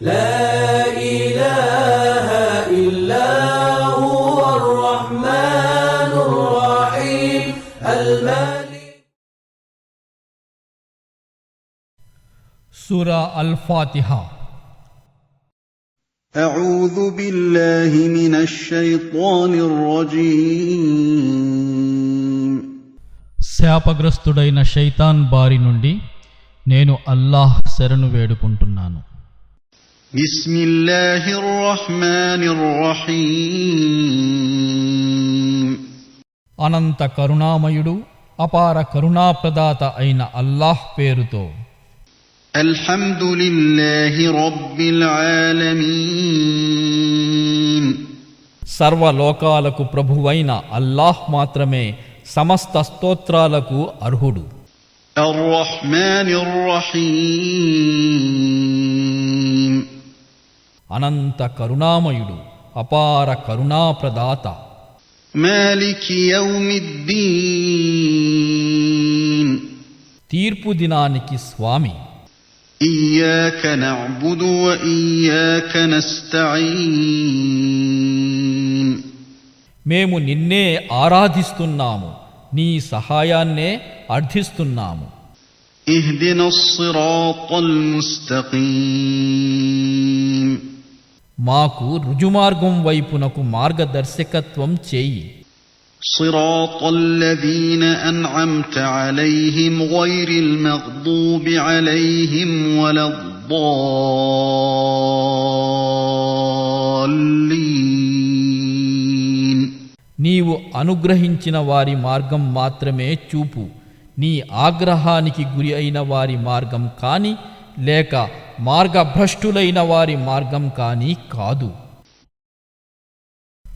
لا إله إلا هو الرحمن الرحيم المالك. سورة الفاتحة. أعوذ بالله من الشيطان الرجيم. శాపగ్రస్తుడైన శైతాన్ బారి నుండి నేను అల్లాహ్ శరణు వేడుకుంటున్నాను. బిస్మిల్లాహిర్ రహ్మానిర్ రహీం. అనంత కరుణామయుడు అపార కరుణాప్రదాత అయిన అల్లాహ్ పేరుతో. అల్హమ్దులిల్లాహి రబ్బిల్ ఆలమీన్. సర్వలోకాలకు ప్రభువైన అల్లాహ్ మాత్రమే సమస్త స్తోత్రాలకు అర్హుడు. అర్ రహ్మానిర్ రహీం. అనంత కరుణామయుడు అపార కరుణాప్రదాత. మాలికి యౌమిద్దీన్. తీర్పు దినానికి స్వామి. ఇయ్యాక నఅబుదు వ ఇయ్యాక నస్తഈన్. మేము నిన్నే ఆరాధిస్తున్నాము, నీ సహాయాన్నే అర్థిస్తున్నాము. ఇహ్దినస్ సిరాతల్ ముస్తఖీం. మాకు రుజుమార్గం వైపునకు మార్గదర్శకత్వం చేయి. సిరాతల్ లదీన అన్అమ్త అలైహిం గైరిల్ మగ్దూబి అలైహిం వలద్దాల్లీన్. నీవు అనుగ్రహించిన వారి మార్గం మాత్రమే చూపు, నీ ఆగ్రహానికి గురి అయిన వారి మార్గం కాని లేక మార్గభ్రష్టులైన వారి మార్గం కాని కాదు.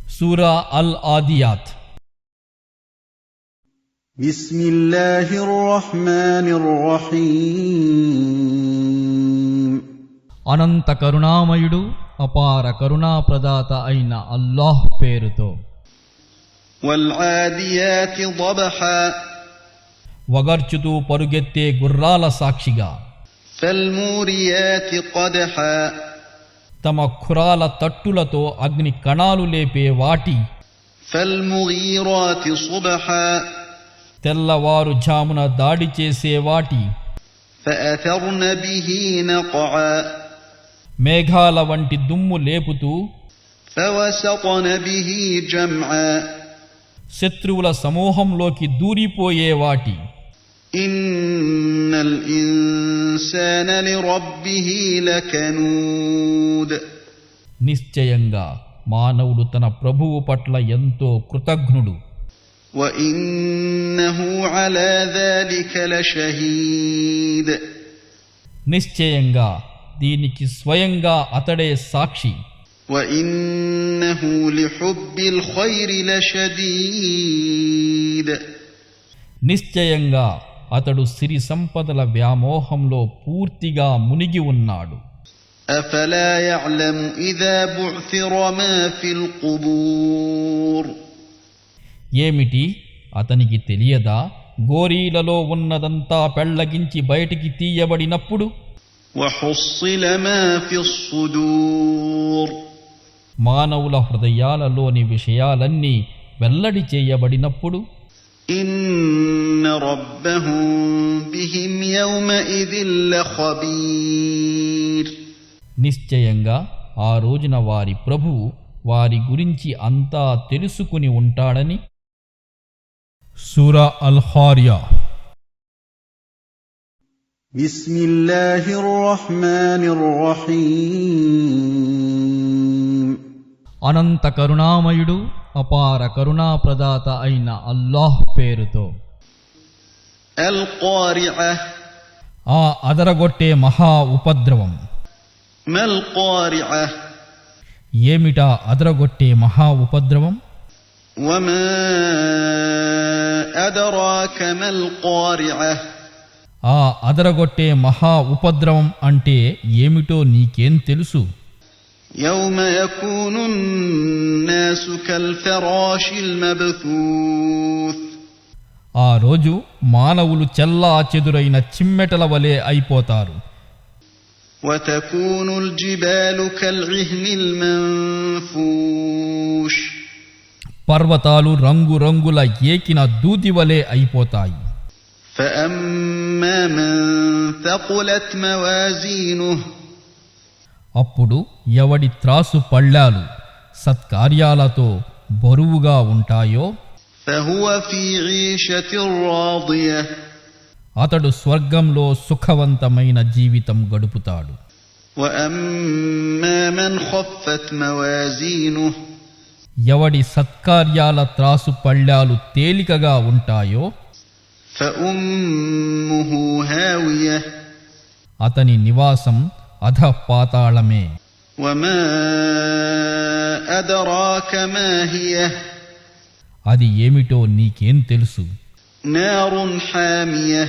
సూరా అల్ ఆదియాత్. బిస్మిల్లాహిర్ రహ్మానిర్ రహీం. అనంత కరుణామయుడు అపార కరుణాప్రదాత అయిన అల్లాహ్ పేరుతో. వల్ ఆదియాతి దబహా. వగర్చుతూ పరుగెత్తే గుర్రాల సాక్షిగా. ఫల్మూరియాతి ఖదహా. తమ ఖురాల తట్టులతో అగ్ని కణాలు లేపే వాటి. ఫల్ముగీరాతి సుబహా. తెల్లవారు జామున దాడి చేసే వాటి. ఫఅథర్న బిహి నఖఅ. మేఘాల వంటి దుమ్ము లేపుతూ. ఫవసతన బిహి జమ్అ. శత్రువుల సమూహంలోకి దూరిపోయే వాటి. ఇన్నల్ ఇన్సాన లిరబ్బిహి లకనూద్. నిశ్చయంగా మానవుడు తన ప్రభువు పట్ల ఎంతో కృతజ్ఞుడు. వఇన్నహు అలా ذلك లషహీద్. నిశ్చయంగా దీనికి స్వయంగా అతడే సాక్షి. وإنه لحب الخير لشديد. నిశ్చయంగా అతడు సిరి సంపదల వ్యామోహంలో పూర్తిగా మునిగి ఉన్నాడు. أفلا يعلم إذا بعثر ما في القبور. ఏమిటి అతనికి తెలియదా, గోరీలలో ఉన్నదంతా పెళ్లగించి బయటికి తీయబడినప్పుడు. وحصل ما في الصدور. మానవుల హృదయాలలోని విషయాలన్నీ వెల్లడి చేయబడినప్పుడు. ఇన్న రబ్బహుం బిహిం యౌమఇదిన్ లఖబీర్. నిశ్చయంగా ఆ రోజున వారి ప్రభువు వారి గురించి అంతా తెలుసుకుని ఉంటాడని. సూరా అల్ ఖారియా. బిస్మిల్లాహిర్ రహ్మానిర్ రహీం. అనంత కరుణామయుడు అపార కరుణాప్రదాత అయిన అల్లాహ్ పేరుతో. అల్ ఖారియా. ఆ అదరగొట్టే మహా ఉపద్రవం. మల్ ఖారియా. ఏమిటా అదరగొట్టే మహా ఉపద్రవం. వమా అదరాక మల్ ఖారియా. ఆ అదరగొట్టే మహా ఉపద్రవం అంటే ఏమిటో నీకేం తెలుసు. యౌమ యకూను న్నాసు కల్ఫరాషిల్ మబ్తూత్. ఆ రోజు మానవులు చెల్లా చెదురైన చిమ్మెటల వలె అయిపోతారు. وتكون الجبال كالعهن المنفوش పర్వతాలు రంగురంగుల ఏకిన దూది వలె అయిపోతాయి. فأما من ثقلت موازينه అప్పుడు ఎవడి త్రాసు పళ్ళాలు సత్కార్యాలతో బరువుగా ఉంటాయో فهو في عيشة راضية అతడు స్వర్గంలో సుఖవంతమైన జీవితం గడుపుతాడు. وأما من خفت موازينه ఎవడి సత్కార్యాల త్రాసు పళ్ళాలు తేలికగా ఉంటాయో فأمه هاوية అతని నివాసం అధపాతాళమే. وما أدراك ما هي అది ఏమిటో నీకేం తెలుసు? نار حامية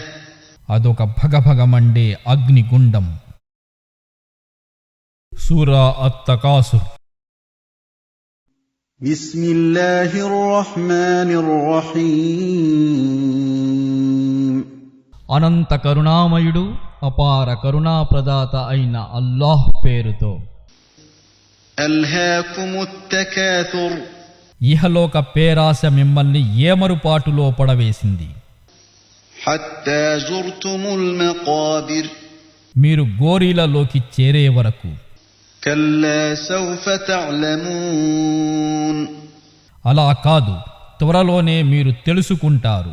అదొక భగభగమండే అగ్నిగుండం. సూరా అత్తకాసుర్. بسم الله الرحمن الرحيم అనంత కరుణామయుడు అపార కరుణాప్రదాత అయిన అల్లాహ్ పేరుతో. ألهاكم التكاثر ఇహలోక పేరాశ మిమ్మల్ని ఏమరుపాటులో పడవేసింది. حتى زرتم المقابر మీరు గోరీలలోకి చేరే వరకు. كلا سوف تعلمون అలా కాదు, త్వరలోనే మీరు తెలుసుకుంటారు.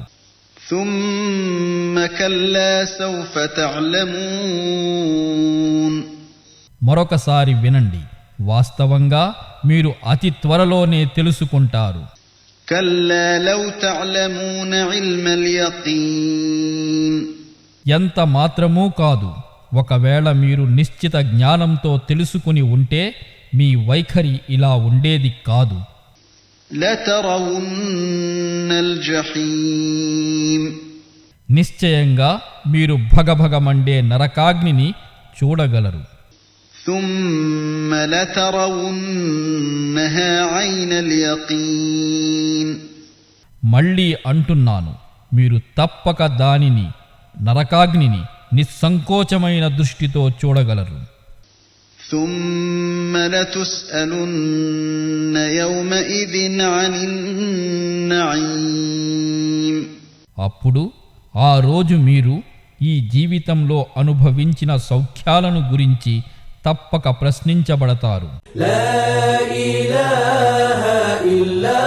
ثم كلا سوف تعلمون మరొకసారి వినండి, వాస్తవంగా మీరు అతి త్వరలోనే తెలుసుకుంటారు. كلا لو تعلمون علم اليقين ఎంత మాత్రమూ కాదు, ఒకవేళ మీరు నిశ్చిత జ్ఞానంతో తెలుసుకుని ఉంటే మీ వైఖరి ఇలా ఉండేది కాదు. لترون الجحيم నిశ్చయంగా మీరు భగభగమండే నరకాగ్నిని చూడగలరు. ثم لترونها عين اليقين మళ్ళీ అంటున్నాను, మీరు తప్పక దానిని, నరకాగ్నిని నిస్సంకోచమైన దృష్టితో చూడగలరు. ثم لتسألن يومئذ عن النعيم అప్పుడు ఆ రోజు మీరు ఈ జీవితంలో అనుభవించిన సౌఖ్యాలను గురించి తప్పక ప్రశ్నించబడతారు. لا إله إلا